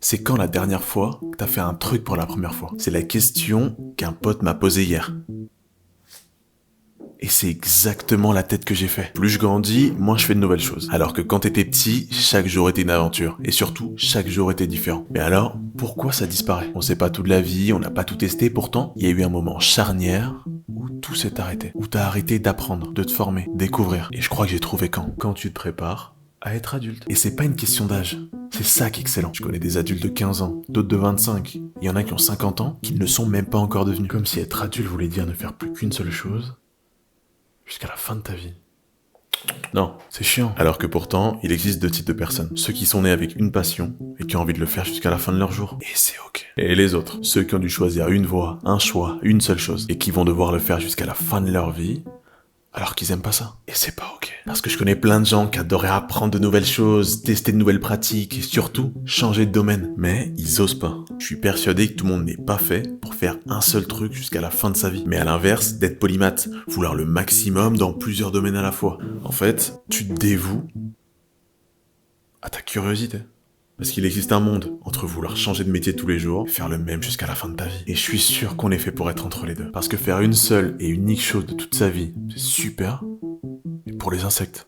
C'est quand la dernière fois que t'as fait un truc pour la première fois? C'est la question qu'un pote m'a posée hier. Et c'est exactement la tête que j'ai fait. Plus je grandis, moins je fais de nouvelles choses. Alors que quand t'étais petit, chaque jour était une aventure. Et surtout, chaque jour était différent. Mais alors, pourquoi ça disparaît? On sait pas tout de la vie, on n'a pas tout testé, pourtant, il y a eu un moment charnière où tout s'est arrêté. Où t'as arrêté d'apprendre, de te former, découvrir. Et je crois que j'ai trouvé quand tu te prépares à être adulte. Et c'est pas une question d'âge. C'est ça qui est excellent. Je connais des adultes de 15 ans, d'autres de 25. Il y en a qui ont 50 ans, qui ne le sont même pas encore devenus. Comme si être adulte voulait dire ne faire plus qu'une seule chose, jusqu'à la fin de ta vie. Non, c'est chiant. Alors que pourtant, il existe deux types de personnes. Ceux qui sont nés avec une passion et qui ont envie de le faire jusqu'à la fin de leur jour. Et c'est ok. Et les autres, ceux qui ont dû choisir une voie, un choix, une seule chose, et qui vont devoir le faire jusqu'à la fin de leur vie, alors qu'ils aiment pas ça. Et c'est pas ok. Parce que je connais plein de gens qui adoraient apprendre de nouvelles choses, tester de nouvelles pratiques et surtout changer de domaine. Mais ils osent pas. Je suis persuadé que tout le monde n'est pas fait pour faire un seul truc jusqu'à la fin de sa vie. Mais à l'inverse, d'être polymathe, vouloir le maximum dans plusieurs domaines à la fois. En fait, tu te dévoues à ta curiosité. Parce qu'il existe un monde entre vouloir changer de métier tous les jours et faire le même jusqu'à la fin de ta vie. Et je suis sûr qu'on est fait pour être entre les deux. Parce que faire une seule et unique chose de toute sa vie, c'est super. Et pour les insectes.